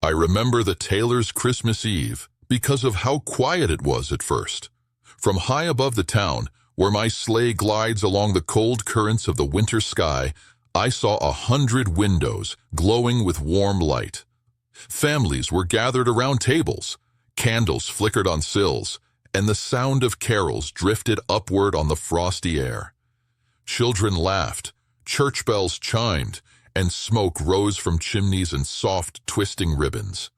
I remember the Tailor's Christmas Eve because of how quiet it was at first. From high above the town, where my sleigh glides along the cold currents of the winter sky, I saw 100 windows glowing with warm light. Families were gathered around tables, candles flickered on sills, and the sound of carols drifted upward on the frosty air. Children laughed, church bells chimed, and smoke rose from chimneys and soft, twisting ribbons.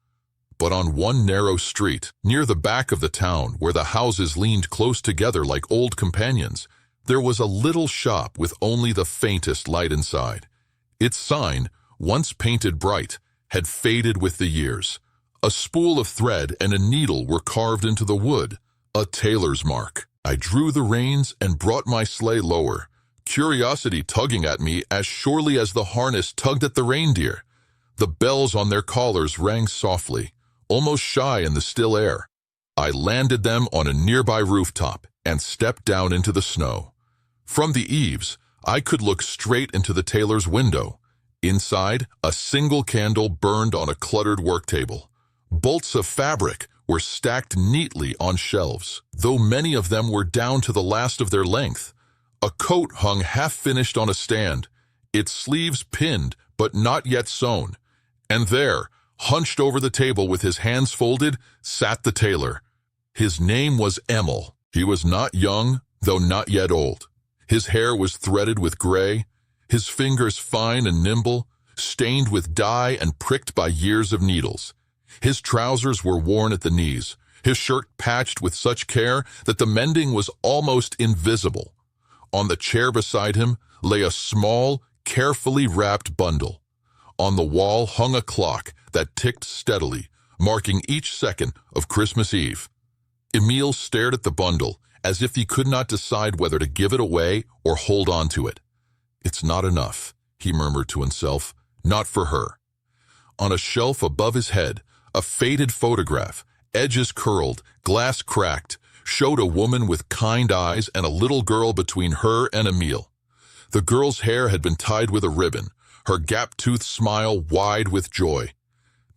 But on one narrow street, near the back of the town, where the houses leaned close together like old companions, there was a little shop with only the faintest light inside. Its sign, once painted bright, had faded with the years. A spool of thread and a needle were carved into the wood, a tailor's mark. I drew the reins and brought my sleigh lower, curiosity tugging at me as surely as the harness tugged at the reindeer. The bells on their collars rang softly, almost shy in the still air. I landed them on a nearby rooftop and stepped down into the snow. From the eaves, I could look straight into the tailor's window. Inside, a single candle burned on a cluttered work table. Bolts of fabric were stacked neatly on shelves, though many of them were down to the last of their length. A coat hung half-finished on a stand, its sleeves pinned but not yet sewn. And there, hunched over the table with his hands folded, sat the tailor. His name was Emil. He was not young, though not yet old. His hair was threaded with gray, his fingers fine and nimble, stained with dye and pricked by years of needles. His trousers were worn at the knees, his shirt patched with such care that the mending was almost invisible. On the chair beside him lay a small, carefully wrapped bundle. On the wall hung a clock that ticked steadily, marking each second of Christmas Eve. Emil stared at the bundle as if he could not decide whether to give it away or hold on to it. "It's not enough," he murmured to himself, "not for her." On a shelf above his head, a faded photograph, edges curled, glass cracked, showed a woman with kind eyes and a little girl between her and Emil. The girl's hair had been tied with a ribbon, her gap-toothed smile wide with joy.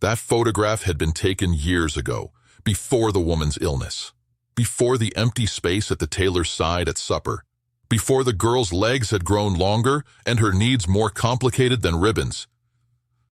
That photograph had been taken years ago, before the woman's illness, before the empty space at the tailor's side at supper, before the girl's legs had grown longer and her needs more complicated than ribbons.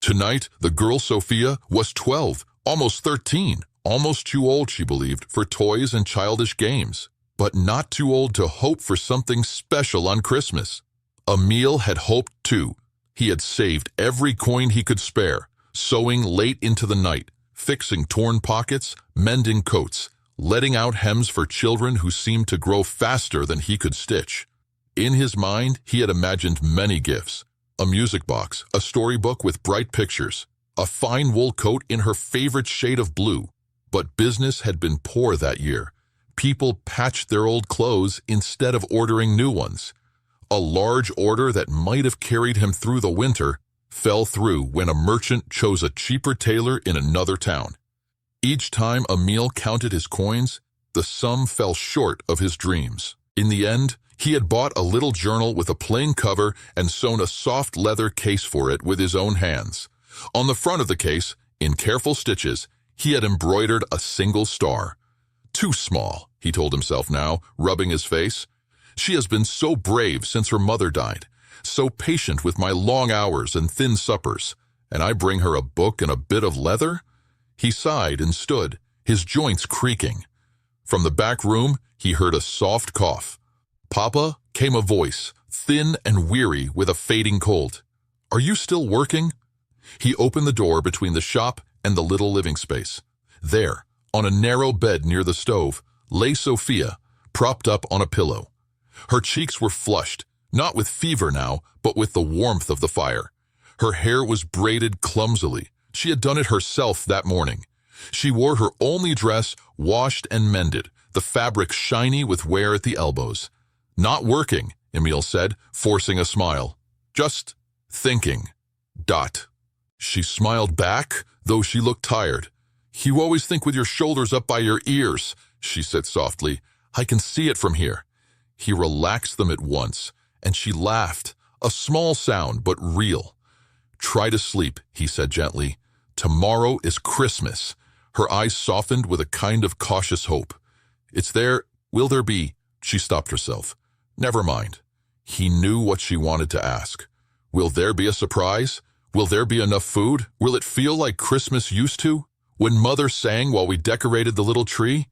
Tonight, the girl Sophia was 12, almost 13, almost too old, she believed, for toys and childish games, but not too old to hope for something special on Christmas. Emil had hoped too. He had saved every coin he could spare, sewing late into the night, fixing torn pockets, mending coats, letting out hems for children who seemed to grow faster than he could stitch. In his mind, he had imagined many gifts: a music box, a storybook with bright pictures, a fine wool coat in her favorite shade of blue. But business had been poor that year. People patched their old clothes instead of ordering new ones. A large order that might have carried him through the winter fell through when a merchant chose a cheaper tailor in another town. Each time Emil counted his coins, the sum fell short of his dreams. In the end, he had bought a little journal with a plain cover and sewn a soft leather case for it with his own hands. On the front of the case, in careful stitches, he had embroidered a single star. "Too small," he told himself now, rubbing his face. "She has been so brave since her mother died, so patient with my long hours and thin suppers, and I bring her a book and a bit of leather?" He sighed and stood, his joints creaking. From the back room, he heard a soft cough. "Papa," came a voice, thin and weary with a fading cold. "Are you still working?" He opened the door between the shop and the little living space. There, on a narrow bed near the stove, lay Sophia, propped up on a pillow. Her cheeks were flushed, not with fever now, but with the warmth of the fire. Her hair was braided clumsily. She had done it herself that morning. She wore her only dress, washed and mended, the fabric shiny with wear at the elbows. "Not working," Emil said, forcing a smile. "Just thinking. ... She smiled back, though she looked tired. "You always think with your shoulders up by your ears," she said softly. "I can see it from here." He relaxed them at once, and she laughed, a small sound but real. "Try to sleep," he said gently. Tomorrow is Christmas. Her eyes softened with a kind of cautious hope. It's there, will there be? She stopped herself. Never mind. He knew what she wanted to ask. Will there be a surprise? Will there be enough food? Will it feel like Christmas used to? When Mother sang while we decorated the little tree?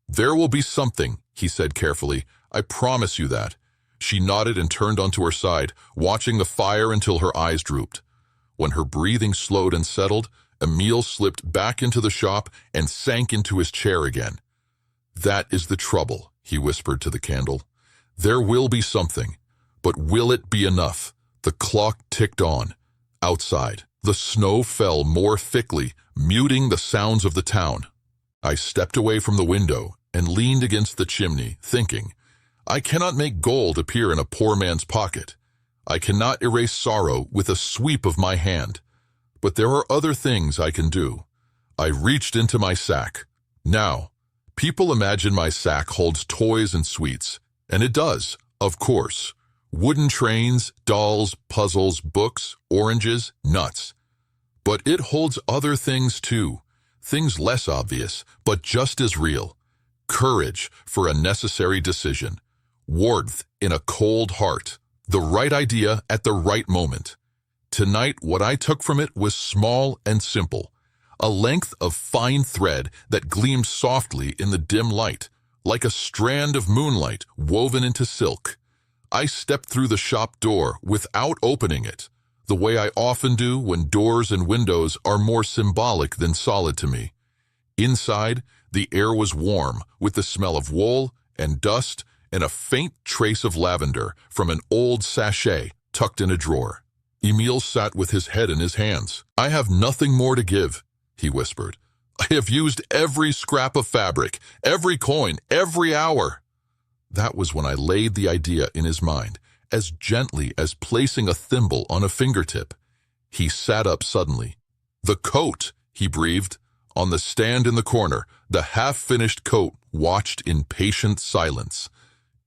There will be something, he said carefully. I promise you that. She nodded and turned onto her side, watching the fire until her eyes drooped. When her breathing slowed and settled, Emile slipped back into the shop and sank into his chair again. That is the trouble, he whispered to the candle. There will be something, but will it be enough? The clock ticked on. Outside, the snow fell more thickly, muting the sounds of the town. I stepped away from the window and leaned against the chimney, thinking, I cannot make gold appear in a poor man's pocket. I cannot erase sorrow with a sweep of my hand. But there are other things I can do. I reached into my sack. Now, people imagine my sack holds toys and sweets, and it does, of course. Wooden trains, dolls, puzzles, books, oranges, nuts. But it holds other things too, things less obvious, but just as real. Courage for a necessary decision. Warmth in a cold heart. The right idea at the right moment. Tonight, what I took from it was small and simple. A length of fine thread that gleamed softly in the dim light, like a strand of moonlight woven into silk. I stepped through the shop door without opening it, the way I often do when doors and windows are more symbolic than solid to me. Inside, the air was warm, with the smell of wool and dust and a faint trace of lavender from an old sachet tucked in a drawer. Emile sat with his head in his hands. I have nothing more to give, he whispered. I have used every scrap of fabric, every coin, every hour. That was when I laid the idea in his mind, as gently as placing a thimble on a fingertip. He sat up suddenly. The coat, he breathed. On the stand in the corner, the half-finished coat watched in patient silence.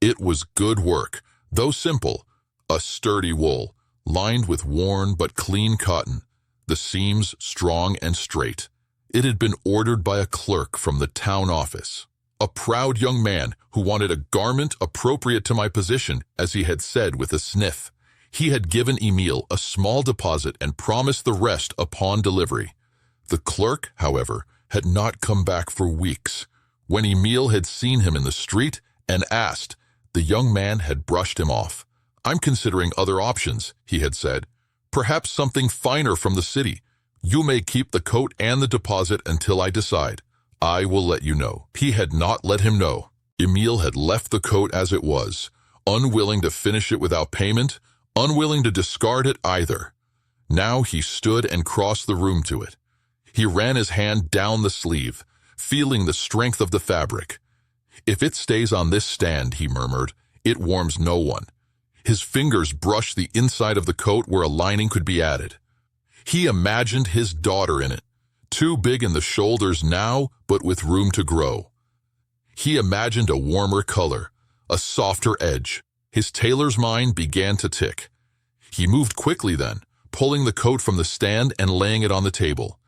It was good work, though simple. A sturdy wool, lined with worn but clean cotton, the seams strong and straight. It had been ordered by a clerk from the town office. A proud young man who wanted a garment appropriate to my position, as he had said with a sniff. He had given Emile a small deposit and promised the rest upon delivery. The clerk, however, had not come back for weeks. When Emile had seen him in the street and asked, the young man had brushed him off. I'm considering other options, he had said. Perhaps something finer from the city. You may keep the coat and the deposit until I decide. I will let you know. He had not let him know. Emile had left the coat as it was, unwilling to finish it without payment, unwilling to discard it either. Now he stood and crossed the room to it. He ran his hand down the sleeve, feeling the strength of the fabric. If it stays on this stand, he murmured, it warms no one. His fingers brushed the inside of the coat where a lining could be added. He imagined his daughter in it, too big in the shoulders now, but with room to grow. He imagined a warmer color, a softer edge. His tailor's mind began to tick. He moved quickly then, pulling the coat from the stand and laying it on the table.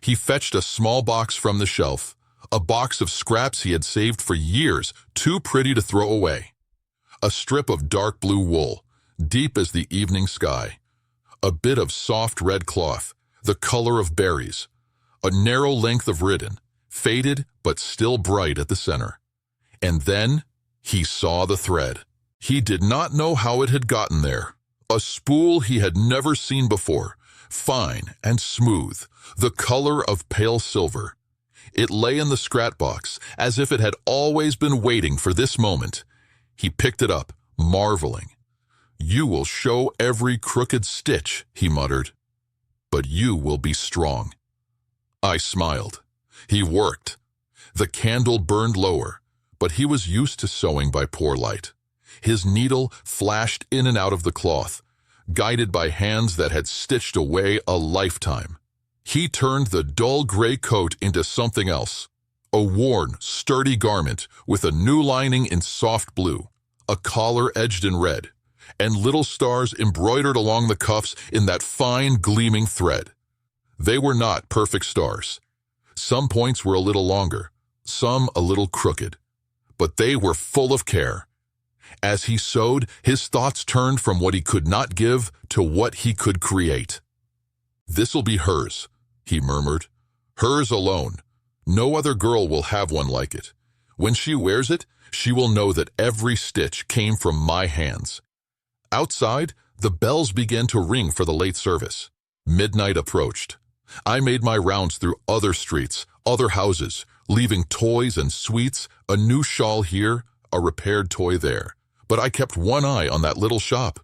He fetched a small box from the shelf, a box of scraps he had saved for years, too pretty to throw away. A strip of dark blue wool, deep as the evening sky. A bit of soft red cloth, the color of berries. A narrow length of ribbon, faded but still bright at the center. And then he saw the thread. He did not know how it had gotten there. A spool he had never seen before, fine and smooth, the color of pale silver. It lay in the scrap box as if it had always been waiting for this moment. He picked it up, marveling. You will show every crooked stitch, he muttered. But you will be strong. I smiled. He worked. The candle burned lower, but he was used to sewing by poor light. His needle flashed in and out of the cloth, guided by hands that had stitched away a lifetime. He turned the dull gray coat into something else, a worn, sturdy garment with a new lining in soft blue, a collar edged in red, and little stars embroidered along the cuffs in that fine, gleaming thread. They were not perfect stars. Some points were a little longer, some a little crooked, but they were full of care. As he sewed, his thoughts turned from what he could not give to what he could create. "This'll be hers," he murmured. "Hers alone. No other girl will have one like it. When she wears it, she will know that every stitch came from my hands." Outside, the bells began to ring for the late service. Midnight approached. I made my rounds through other streets, other houses, leaving toys and sweets, a new shawl here, a repaired toy there. But I kept one eye on that little shop.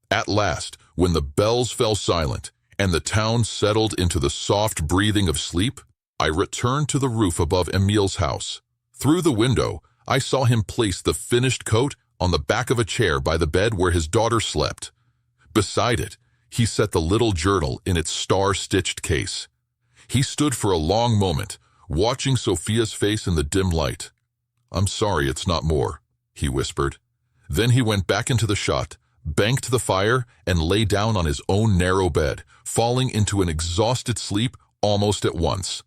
At last, when the bells fell silent and the town settled into the soft breathing of sleep, I returned to the roof above Emil's house. Through the window, I saw him place the finished coat on the back of a chair by the bed where his daughter slept. Beside it, he set the little journal in its star-stitched case. He stood for a long moment, watching Sophia's face in the dim light. "I'm sorry it's not more," he whispered. Then he went back into the shop, banked the fire, and lay down on his own narrow bed, falling into an exhausted sleep almost at once.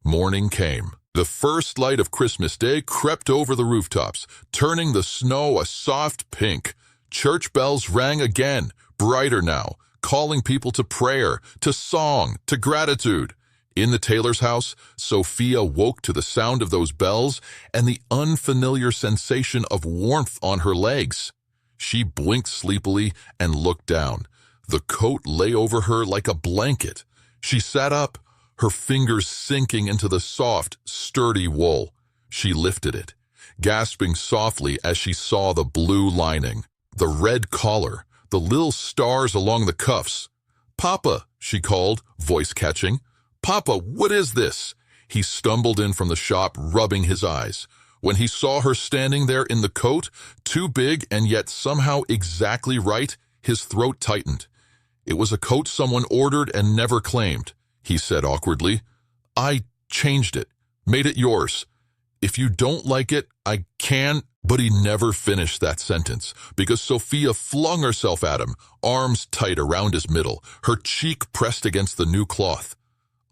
Morning came. The first light of Christmas Day crept over the rooftops, turning the snow a soft pink. Church bells rang again, brighter now, calling people to prayer, to song, to gratitude. In the Tailor's house, Sophia woke to the sound of those bells and the unfamiliar sensation of warmth on her legs. She blinked sleepily and looked down. The coat lay over her like a blanket. She sat up, her fingers sinking into the soft, sturdy wool. She lifted it, gasping softly as she saw the blue lining, the red collar, the little stars along the cuffs. "Papa," she called, voice catching. "Papa, what is this?" He stumbled in from the shop, rubbing his eyes. When he saw her standing there in the coat, too big and yet somehow exactly right, his throat tightened. "It was a coat someone ordered and never claimed," he said awkwardly. "I changed it, made it yours. If you don't like it, I can—" But he never finished that sentence, because Sophia flung herself at him, arms tight around his middle, her cheek pressed against the new cloth.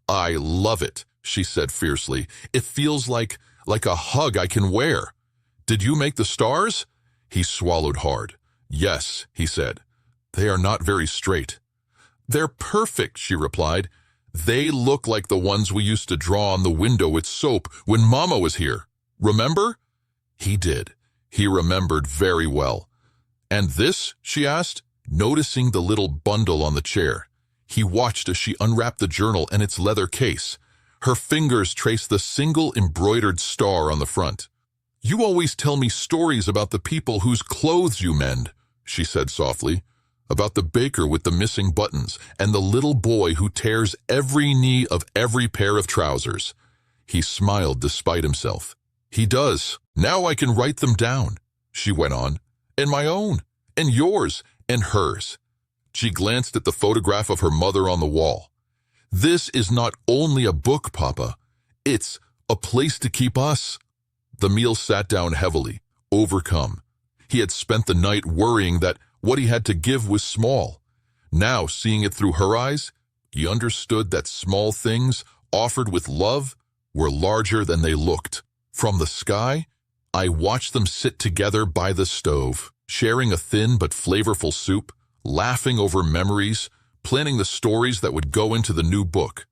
"I love it," she said fiercely. "It feels like a hug I can wear." "Did you make the stars?" He swallowed hard. "Yes," he said. "They are not very straight." "They're perfect," she replied. "They look like the ones we used to draw on the window with soap when Mama was here. Remember?" He did. He remembered very well. "And this?" she asked, noticing the little bundle on the chair. He watched as she unwrapped the journal and its leather case. Her fingers traced the single embroidered star on the front. "You always tell me stories about the people whose clothes you mend," she said softly, "about the baker with the missing buttons and the little boy who tears every knee of every pair of trousers." He smiled despite himself. "He does. Now I can write them down," she went on, "and my own, and yours, and hers." She glanced at the photograph of her mother on the wall. "This is not only a book, Papa. It's a place to keep us." The meal sat down heavily, overcome. He had spent the night worrying that what he had to give was small. Now, seeing it through her eyes, he understood that small things, offered with love, were larger than they looked. From the sky, I watched them sit together by the stove, sharing a thin but flavorful soup, laughing over memories, planning the stories that would go into the new book.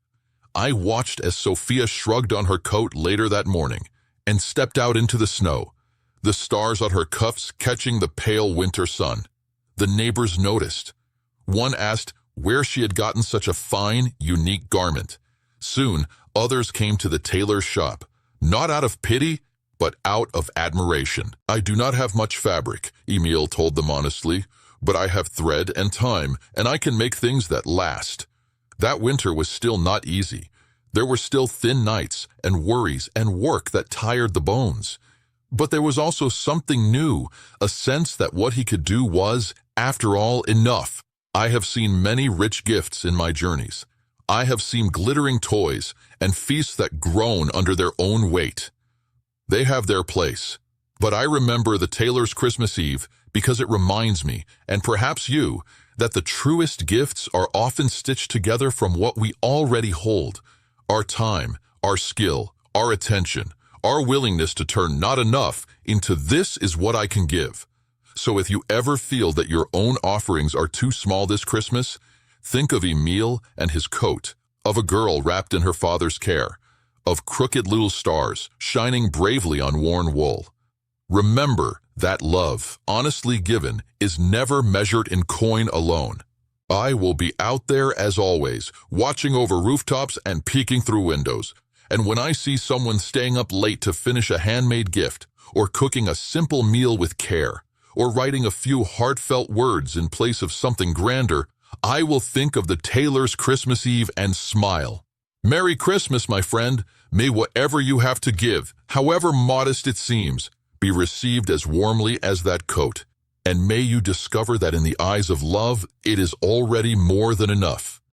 I watched as Sophia shrugged on her coat later that morning and stepped out into the snow, the stars on her cuffs catching the pale winter sun. The neighbors noticed. One asked where she had gotten such a fine, unique garment. Soon, others came to the tailor's shop, not out of pity, but out of admiration. "I do not have much fabric," Emil told them honestly, "but I have thread and time, and I can make things that last." That winter was still not easy. There were still thin nights and worries and work that tired the bones. But there was also something new, a sense that what he could do was, after all, enough. I have seen many rich gifts in my journeys. I have seen glittering toys and feasts that groan under their own weight. They have their place. But I remember the tailor's Christmas Eve, because it reminds me, and perhaps you, that the truest gifts are often stitched together from what we already hold: our time, our skill, our attention, our willingness to turn not enough into "this is what I can give." So if you ever feel that your own offerings are too small this Christmas, think of Emil and his coat, of a girl wrapped in her father's care, of crooked little stars shining bravely on worn wool. Remember that love, honestly given, is never measured in coin alone. I will be out there as always, watching over rooftops and peeking through windows. And when I see someone staying up late to finish a handmade gift, or cooking a simple meal with care, or writing a few heartfelt words in place of something grander, I will think of the Tailor's Christmas Eve and smile. Merry Christmas, my friend. May whatever you have to give, however modest it seems, be received as warmly as that coat. And may you discover that in the eyes of love, it is already more than enough.